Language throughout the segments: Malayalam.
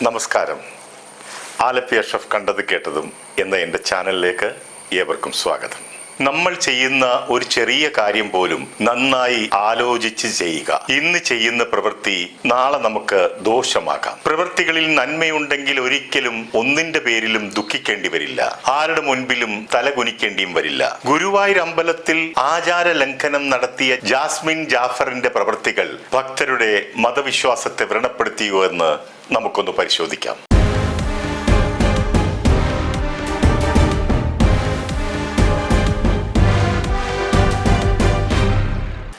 നമസ്കാരം. ആലപ്പി അഷ്റഫ് കണ്ടത് കേട്ടതും എന്ന എൻ്റെ ചാനലിലേക്ക് ഏവർക്കും സ്വാഗതം. നമ്മൾ ചെയ്യുന്ന ഒരു ചെറിയ കാര്യം പോലും നന്നായി ആലോചിച്ച് ചെയ്യുക. ഇന്ന് ചെയ്യുന്ന പ്രവൃത്തി നാളെ നമുക്ക് ദോഷമാകാം. പ്രവൃത്തികളിൽ നന്മയുണ്ടെങ്കിൽ ഒരിക്കലും ഒന്നിന്റെ പേരിലും ദുഃഖിക്കേണ്ടി വരില്ല, ആരുടെ മുൻപിലും തലകുനിക്കേണ്ടിയും വരില്ല. ഗുരുവായൂർ അമ്പലത്തിൽ ആചാര ലംഘനം നടത്തിയ ജാസ്മിൻ ജാഫറിന്റെ പ്രവൃത്തികൾ ഭക്തരുടെ മതവിശ്വാസത്തെ വ്രണപ്പെടുത്തിയോ എന്ന് നമുക്കൊന്ന് പരിശോധിക്കാം.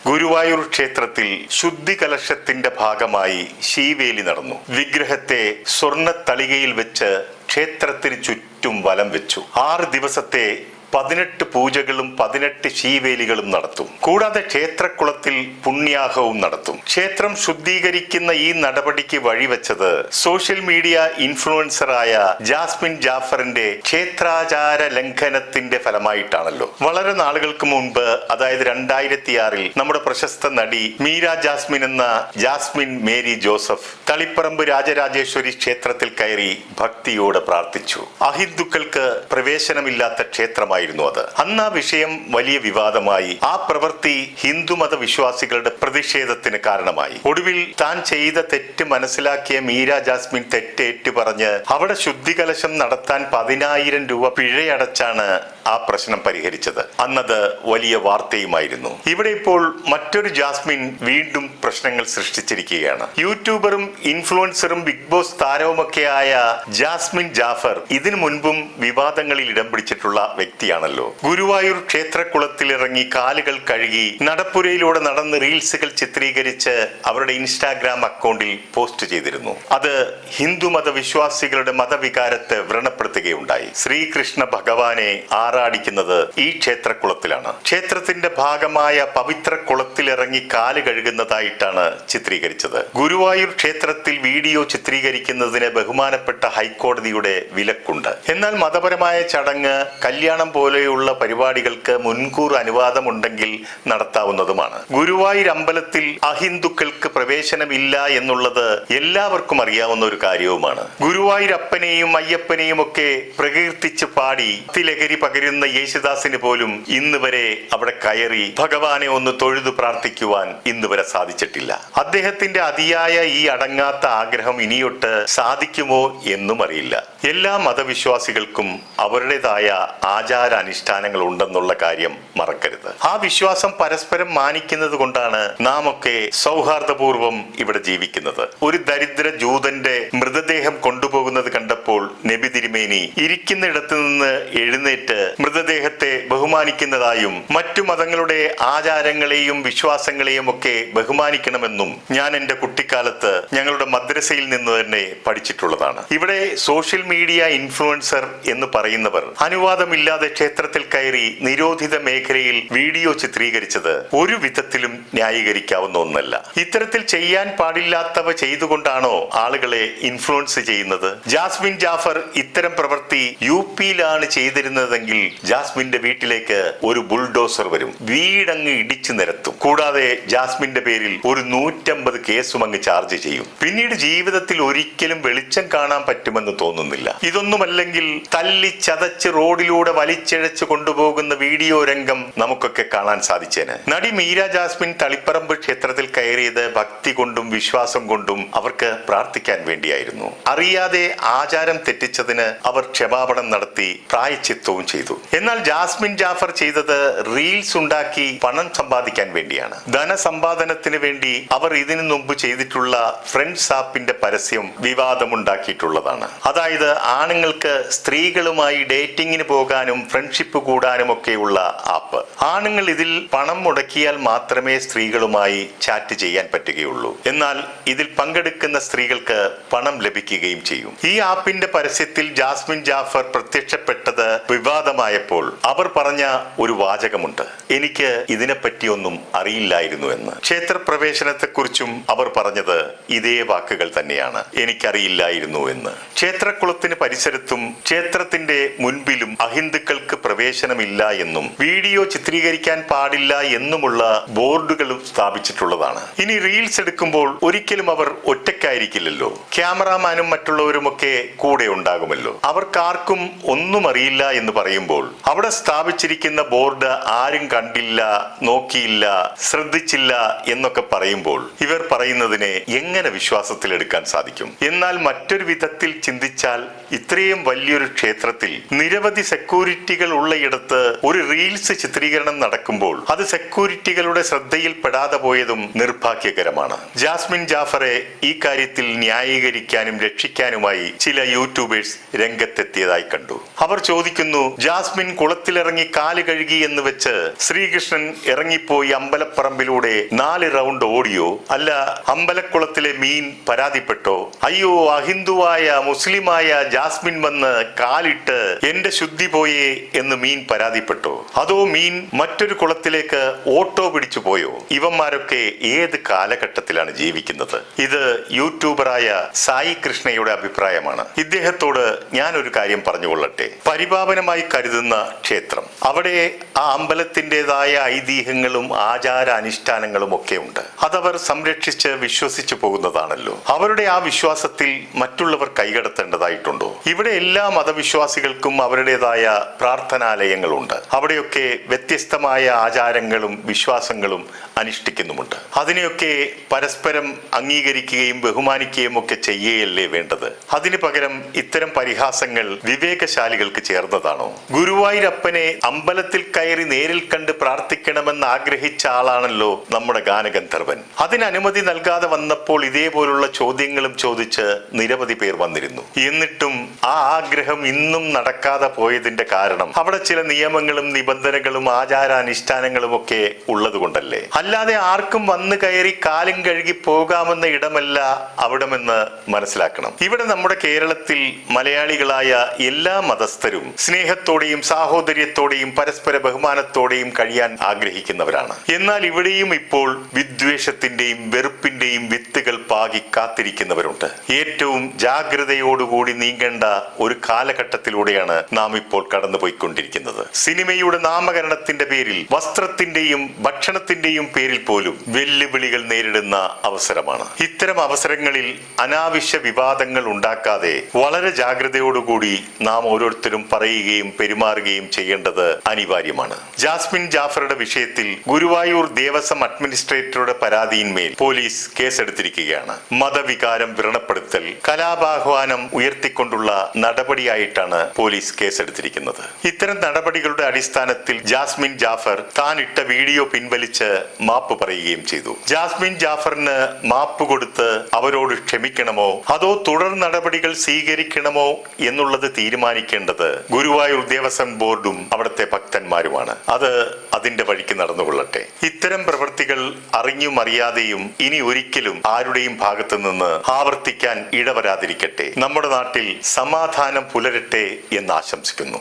ഗുരുവായൂർ ക്ഷേത്രത്തിൽ ശുദ്ധി കലശത്തിന്റെ ഭാഗമായി ശീവേലി നടന്നു. വിഗ്രഹത്തെ സ്വർണ്ണ തളികയിൽ വെച്ച് ക്ഷേത്രത്തിന് ചുറ്റും വലം വെച്ചു. 6 ദിവസത്തെ 18 പൂജകളും 18 ശീവേലികളും നടത്തും. കൂടാതെ ക്ഷേത്രക്കുളത്തിൽ പുണ്യാഹവും നടത്തും. ക്ഷേത്രം ശുദ്ധീകരിക്കുന്ന ഈ നടപടിക്ക് വഴിവെച്ചത് സോഷ്യൽ മീഡിയ ഇൻഫ്ലുവൻസറായ ജാസ്മിൻ ജാഫറിന്റെ ക്ഷേത്രാചാര ലംഘനത്തിന്റെ ഫലമായിട്ടാണല്ലോ. വളരെ നാളുകൾക്ക് മുൻപ്, അതായത് 2006 നമ്മുടെ പ്രശസ്ത നടി മീര ജാസ്മിൻ എന്ന Jasmine Mary Joseph Taliparamba Rajarajeshwari ക്ഷേത്രത്തിൽ കയറി ഭക്തിയോടെ പ്രാർത്ഥിച്ചു. അഹിന്ദുക്കൾക്ക് പ്രവേശനമില്ലാത്ത ക്ഷേത്രമായി അത്. അന്ന് ആ വിഷയം വലിയ വിവാദമായി. ആ പ്രവൃത്തി ഹിന്ദുമത വിശ്വാസികളുടെ പ്രതിഷേധത്തിന് കാരണമായി. ഒടുവിൽ താൻ ചെയ്ത തെറ്റ് മനസ്സിലാക്കിയ മീര ജാസ്മിൻ തെറ്റേറ്റു പറഞ്ഞ് അവിടെ ശുദ്ധികലശം നടത്താൻ 10,000 രൂപ പിഴയടച്ചാണ് ആ പ്രശ്നം പരിഹരിച്ചത്. അന്നത് വലിയ വാർത്തയുമായിരുന്നു. ഇവിടെ ഇപ്പോൾ മറ്റൊരു ജാസ്മിൻ വീണ്ടും പ്രശ്നങ്ങൾ സൃഷ്ടിച്ചിരിക്കുകയാണ്. യൂട്യൂബറും ഇൻഫ്ലുവൻസറും ബിഗ് ബോസ് താരവുമൊക്കെയായ ജാസ്മിൻ ജാഫർ ഇതിനു മുൻപും വിവാദങ്ങളിൽ ഇടം പിടിച്ചിട്ടുള്ള വ്യക്തിയാണല്ലോ. ഗുരുവായൂർ ക്ഷേത്രക്കുളത്തിൽ ഇറങ്ങി കാലുകൾ കഴുകി നടപ്പുരയിലൂടെ നടന്ന് റീൽസുകൾ ചിത്രീകരിച്ച് അവരുടെ ഇൻസ്റ്റാഗ്രാം അക്കൗണ്ടിൽ പോസ്റ്റ് ചെയ്തിരുന്നു. അത് ഹിന്ദുമത വിശ്വാസികളുടെ മതവികാരത്തെ വ്രണപ്പെടുത്തുകയുണ്ടായി. ശ്രീകൃഷ്ണ ഭഗവാനെ ആറാടിക്കുന്നത് ഈ ക്ഷേത്രക്കുളത്തിലാണ്. ക്ഷേത്രത്തിന്റെ ഭാഗമായ പവിത്ര കുളത്തിലിറങ്ങി കാല് കഴുകുന്നതായിട്ടാണ് ചിത്രീകരിച്ചത്. ഗുരുവായൂർ ക്ഷേത്രത്തിൽ വീഡിയോ ചിത്രീകരിക്കുന്നതിന് ബഹുമാനപ്പെട്ട ഹൈക്കോടതിയുടെ വിലക്കുണ്ട്. എന്നാൽ മതപരമായ ചടങ്ങ്, കല്യാണം പോലെയുള്ള പരിപാടികൾക്ക് മുൻകൂർ അനുവാദമുണ്ടെങ്കിൽ നടത്താവുന്നതുമാണ്. ഗുരുവായൂർ അമ്പലത്തിൽ അഹിന്ദുക്കൾക്ക് പ്രവേശനമില്ല എന്നുള്ളത് എല്ലാവർക്കും അറിയാവുന്ന ഒരു കാര്യവുമാണ്. ഗുരുവായൂരപ്പനെയും അയ്യപ്പനെയും ഒക്കെ പ്രകീർത്തിച്ച് പാടി ലഹരി പകരുന്ന യേശുദാസിന് പോലും ഇന്ന് വരെ അവിടെ കയറി ഭഗവാനെ ഒന്ന് തൊഴുതു പ്രാർത്ഥിക്കുവാൻ ഇന്ന് വരെ സാധിച്ചിട്ടില്ല. അദ്ദേഹത്തിന്റെ അതിയായ ഈ അടങ്ങാത്ത ആഗ്രഹം ഇനിയൊട്ട് സാധിക്കുമോ എന്നും അറിയില്ല. എല്ലാ മതവിശ്വാസികൾക്കും അവരുടേതായ ആചാര അനുഷ്ഠാനങ്ങൾ ഉണ്ടെന്നുള്ള കാര്യം മറക്കരുത്. ആ വിശ്വാസം പരസ്പരം മാനിക്കുന്നത് കൊണ്ടാണ് നാം ഒക്കെ സൗഹാർദ്ദപൂർവം ഇവിടെ ജീവിക്കുന്നത്. ഒരു ദരിദ്ര ജൂതന്റെ മൃതദേഹം കൊണ്ടുപോകുന്നത് കണ്ടപ്പോൾ നബി തിരുമേനി ഇരിക്കുന്നിടത്ത് നിന്ന് എഴുന്നേറ്റ് മൃതദേഹത്തെ ബഹുമാനിക്കുന്നതായും മറ്റു മതങ്ങളുടെ ആചാരങ്ങളെയും വിശ്വാസങ്ങളെയും ഒക്കെ ബഹുമാനിക്കണമെന്നും ഞാൻ എന്റെ കുട്ടിക്കാലത്ത് ഞങ്ങളുടെ മദ്രസയിൽ നിന്ന് തന്നെ പഠിച്ചിട്ടുള്ളതാണ്. ഇവിടെ സോഷ്യൽ മീഡിയ ഇൻഫ്ലുവൻസർ എന്ന് പറയുന്നവർ അനുവാദമില്ലാതെ ക്ഷേത്രത്തിൽ കയറി നിരോധിത മേഖലയിൽ വീഡിയോ ചിത്രീകരിച്ചത് ഒരു വിധത്തിലും ന്യായീകരിക്കാവുന്ന ഒന്നല്ല. ഇത്തരത്തിൽ ചെയ്യാൻ പാടില്ലാത്തവ ചെയ്തുകൊണ്ടാണോ ആളുകളെ ഇൻഫ്ലുവൻസ് ചെയ്യുന്നത്? ജാസ്മിൻ ജാഫർ ഇത്തരം പ്രവൃത്തി യുപിയിലാണ് ചെയ്തിരുന്നതെങ്കിൽ ജാസ്മിന്റെ വീട്ടിലേക്ക് ഒരു ബുൾഡോസർ വരും, വീടങ്ങ് ഇടിച്ചു നിരത്തും. കൂടാതെ ജാസ്മിന്റെ പേരിൽ ഒരു 150 കേസും അങ്ങ് ചാർജ് ചെയ്യും. പിന്നീട് ജീവിതത്തിൽ ഒരിക്കലും വെളിച്ചം കാണാൻ പറ്റുമെന്ന് തോന്നുന്നില്ല. ഇതൊന്നുമല്ലെങ്കിൽ തല്ലി ചതച്ച് റോഡിലൂടെ വലിച്ചിഴച്ച് കൊണ്ടുപോകുന്ന വീഡിയോ രംഗം നമുക്കൊക്കെ കാണാൻ സാധിച്ചേനെ. നടി മീര ജാസ്മിൻ തളിപ്പറമ്പ് ക്ഷേത്രത്തിൽ കയറിയത് ഭക്തി കൊണ്ടും വിശ്വാസം കൊണ്ടും അവർക്ക് പ്രാർത്ഥിക്കാൻ വേണ്ടിയായിരുന്നു. അറിയാതെ ആചാരം തെറ്റിച്ചതിന് അവർ ക്ഷമാപണം നടത്തി പ്രായശ്ചിത്തവും ചെയ്തു. എന്നാൽ ജാസ്മിൻ ജാഫർ ചെയ്തത് റീൽസ് ഉണ്ടാക്കി പണം സമ്പാദിക്കാൻ വേണ്ടിയാണ്. ധനസമ്പാദനത്തിന് വേണ്ടി അവർ ഇതിനു മുമ്പ് ചെയ്തിട്ടുള്ള ഫ്രണ്ട്സ് ആപ്പിന്റെ പരസ്യം വിവാദമുണ്ടാക്കിയിട്ടുള്ളതാണ്. അതായത് ആണുങ്ങൾക്ക് സ്ത്രീകളുമായി ഡേറ്റിംഗിന് പോകാനും ഫ്രണ്ട്ഷിപ്പ് കൂടാനും ഒക്കെയുള്ള ആപ്പ്. ആണുങ്ങൾ ഇതിൽ പണം മുടക്കിയാൽ മാത്രമേ സ്ത്രീകളുമായി ചാറ്റ് ചെയ്യാൻ പറ്റുകയുള്ളൂ. എന്നാൽ ഇതിൽ പങ്കെടുക്കുന്ന സ്ത്രീകൾക്ക് പണം ലഭിക്കുകയും ചെയ്യും. ഈ ആപ്പിന്റെ പരസ്യത്തിൽ ജാസ്മിൻ ജാഫർ പ്രത്യക്ഷപ്പെട്ടത് വിവാദമായപ്പോൾ അവർ പറഞ്ഞ ഒരു വാചകമുണ്ട്: എനിക്ക് ഇതിനെപ്പറ്റിയൊന്നും അറിയില്ലായിരുന്നു എന്ന്. ക്ഷേത്രപ്രവേശനത്തെക്കുറിച്ചും അവർ പറഞ്ഞത് ഇതേ വാക്കുകൾ തന്നെയാണ്: എനിക്കറിയില്ലായിരുന്നു എന്ന്. ക്ഷേത്രക്കുളത്തിന് പരിസരത്തും ക്ഷേത്രത്തിന്റെ മുൻപിലും അഹിന്ദുക്കൾക്ക് പ്രവേശനമില്ല എന്നും വീഡിയോ ചിത്രീകരിക്കാൻ പാടില്ല എന്നുമുള്ള ബോർഡുകളും സ്ഥാപിച്ചിട്ടുള്ളതാണ്. ഇനി റീൽസ് എടുക്കുമ്പോൾ ഒരിക്കലും അവർ ഒറ്റയ്ക്കായിരിക്കില്ലല്ലോ. ക്യാമറാമാനും മറ്റുള്ളവരുമൊക്കെ കൂടെ ഉണ്ടാകുമല്ലോ. അവർക്കാർക്കും ഒന്നും അറിയില്ല എന്ന് പറയുമ്പോൾ അവിടെ സ്ഥാപിച്ചിരിക്കുന്ന ബോർഡ് ആരും കണ്ടില്ല, നോക്കിയില്ല, ശ്രദ്ധിച്ചില്ല എന്നൊക്കെ പറയുമ്പോൾ ഇവർ പറയുന്നതിനെ എങ്ങനെ വിശ്വാസത്തിലെടുക്കാൻ സാധിക്കും? എന്നാൽ മറ്റൊരു വിധത്തിൽ ചിന്തിച്ചാൽ ഇത്രയും വലിയൊരു ക്ഷേത്രത്തിൽ നിരവധി സെക്യൂരിറ്റികൾ ഉള്ളയിടത്ത് ഒരു റീൽസ് ചിത്രീകരണം നടക്കുമ്പോൾ അത് സെക്യൂരിറ്റികളുടെ ശ്രദ്ധയിൽ പെടാതെ പോയതും നിർഭാഗ്യകരമാണ്. ജാസ്മിൻ ജാഫറെ ഈ കാര്യത്തിൽ ന്യായീകരിക്കാനും രക്ഷിക്കാനുമായി ചില യൂട്യൂബേഴ്സ് രംഗത്തെത്തിയതായി കണ്ടു. അവർ ചോദിക്കുന്നു, ജാസ്മിൻ കുളത്തിലിറങ്ങി കാല് കഴുകി എന്ന് വെച്ച് ശ്രീകൃഷ്ണൻ ഇറങ്ങിപ്പോയി അമ്പലപ്പറമ്പിലൂടെ 4 റൗണ്ട് ഓടിയോ? അല്ല, അമ്പലക്കുളത്തിലെ മീൻ പരാതിപ്പെട്ടോ? അയ്യോ, അഹിന്ദുവായ മുസ്ലിമായ ജാസ്മിൻ വന്ന് കാലിട്ട് എന്റെ ശുദ്ധി പോയേ എന്ന് മീൻ പരാതിപ്പെട്ടോ? അതോ മീൻ മറ്റൊരു കുളത്തിലേക്ക് ഓട്ടോ പിടിച്ചു പോയോ? ഇവന്മാരൊക്കെ ഏത് കാലഘട്ടത്തിലാണ് ജീവിക്കുന്നത്? ഇത് യൂട്യൂബറായ സായി കൃഷ്ണയുടെ അഭിപ്രായമാണ്. ഇദ്ദേഹത്തോട് ഞാൻ ഒരു കാര്യം പറഞ്ഞുകൊള്ളട്ടെ. പരിപാവനമായി കരുതുന്ന ക്ഷേത്രം, അവിടെ ആ അമ്പലത്തിൻ്റെതായ ഐതിഹ്യങ്ങളും ആചാര അനുഷ്ഠാനങ്ങളും ഒക്കെ ഉണ്ട്. അതവർ സംരക്ഷിച്ച് വിശ്വസിച്ചു പോകുന്നതാണല്ലോ. അവരുടെ ആ വിശ്വാസത്തിൽ മറ്റുള്ളവർ കൈകടത്തേണ്ടതായിട്ടുണ്ടോ? ഇവിടെ എല്ലാ മതവിശ്വാസികൾക്കും അവരുടേതായ പ്രാർത്ഥനാലയങ്ങളുണ്ട്. അവിടെയൊക്കെ വ്യത്യസ്തമായ ആചാരങ്ങളും വിശ്വാസങ്ങളും അനുഷ്ഠിക്കുന്നുമുണ്ട്. അതിനെയൊക്കെ പരസ്പരം അംഗീകരിക്കുകയും ബഹുമാനിക്കുകയും ഒക്കെ ചെയ്യുകയല്ലേ വേണ്ടത്? അതിനു പകരം ഇത്തരം പരിഹാസങ്ങൾ വിവേകശാലികൾക്ക് ചേർന്നതാണോ? ഗുരുവായൂരപ്പനെ അമ്പലത്തിൽ കയറി നേരിൽ കണ്ട് പ്രാർത്ഥിക്കണമെന്ന് ആഗ്രഹിച്ച ആളാണല്ലോ നമ്മുടെ ഗാനഗന്ധർവൻ. അതിന് അനുമതി നൽകാതെ വന്നപ്പോൾ ഇതേപോലുള്ള ചോദ്യങ്ങളും ചോദിച്ച് നിരവധി പേർ വന്നിരുന്നു. എന്നിട്ടും ആ ആഗ്രഹം ഇന്നും നടക്കാതെ പോയതിന്റെ കാരണം അവിടെ ചില നിയമങ്ങളും നിബന്ധനകളും ആചാരാനുഷ്ഠാനങ്ങളും ഒക്കെ ഉള്ളത് കൊണ്ടല്ലേ? അല്ലാതെ ആർക്കും വന്നു കയറി കാലും കഴുകി പോകാമെന്ന ഇടമല്ല അവിടമെന്ന് മനസ്സിലാക്കണം. ഇവിടെ നമ്മുടെ കേരളത്തിൽ മലയാളികളായ എല്ലാ മതസ്ഥരും സ്നേഹത്തോടെയും സാഹോദര്യത്തോടെയും പരസ്പര ബഹുമാനത്തോടെയും കഴിയാൻ ആഗ്രഹിക്കുന്നവരാണ്. എന്നാൽ ഇവിടെയും ഇപ്പോൾ വിദ്വേഷത്തിന്റെയും വെറുപ്പിന്റെയും വിത്തുകൾ പാകി കാത്തിരിക്കുന്നവരുണ്ട്. ഏറ്റവും ജാഗ്രതയോടുകൂടി നീങ്ങേണ്ട ഒരു കാലഘട്ടത്തിലൂടെയാണ് നാം ഇപ്പോൾ കടന്നുപോയിക്കൊണ്ടിരിക്കുന്നത്. സിനിമയുടെ നാമകരണത്തിന്റെ പേരിൽ, വസ്ത്രത്തിന്റെയും ഭക്ഷണത്തിന്റെയും പേരിൽ പോലും വെല്ലുവിളികൾ നേരിടുന്ന അവസരമാണ്. ഇത്തരം അവസരങ്ങളിൽ അനാവശ്യ വിവാദങ്ങൾ ഉണ്ടാക്കാതെ വളരെ ജാഗ്രതയോടുകൂടി നാം ഓരോരുത്തരും പറയുകയും പെരുമാറുകയും ചെയ്യേണ്ടത് അനിവാര്യമാണ്. ജാസ്മിൻ ജാഫറുടെ വിഷയത്തിൽ ഗുരുവായൂർ ദേവസ്വം അഡ്മിനിസ്ട്രേറ്ററുടെ പരാതിയിന്മേൽ പോലീസ് കേസെടുത്തിരിക്കുകയാണ്. മതവികാരം വ്രണപ്പെടുത്തൽ, കലാപാഹ്വാനം ഉയർത്തിക്കൊണ്ടുള്ള നടപടിയായിട്ടാണ് പോലീസ് കേസെടുത്തിരിക്കുന്നത്. ഇത്തരം നടപടികളുടെ അടിസ്ഥാനത്തിൽ ജാസ്മിൻ ജാഫർ താൻ ഇട്ട വീഡിയോ പിൻവലിച്ച് മാപ്പ് പറയുകയും ചെയ്തു. ജാസ്മിൻ ജാഫറിന് മാപ്പ് കൊടുത്ത് അവരോട് ക്ഷമിക്കണമോ അതോ തുടർ നടപടികൾ സ്വീകരിക്കണമോ എന്നുള്ളത് തീരുമാനിക്കേണ്ടത് ഗുരുവായൂർ ദേവസ്വം ബോർഡും അവിടുത്തെ ഭക്തന്മാരുമാണ്. അത് അതിന്റെ വഴിക്ക് നടന്നുകൊള്ളട്ടെ. ഇത്തരം പ്രവൃത്തികൾ അറിഞ്ഞും അറിയാതെയും ഇനി ഒരിക്കലും ആരുടെയും ഭാഗത്തു നിന്ന് ആവർത്തിക്കാൻ ഇടവരാതിരിക്കട്ടെ. നമ്മുടെ നാട്ടിൽ സമാധാനം പുലരട്ടെ എന്ന് ആശംസിക്കുന്നു.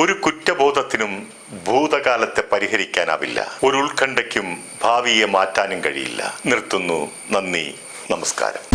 ഒരു കുറ്റബോധത്തിനും ഭൂതകാലത്തെ പരിഹരിക്കാനാവില്ല. ഒരു ഉത്കണ്ഠയ്ക്കും ഭാവിയെ മാറ്റാനും കഴിയില്ല. നിർത്തുന്നു. നന്ദി, നമസ്കാരം.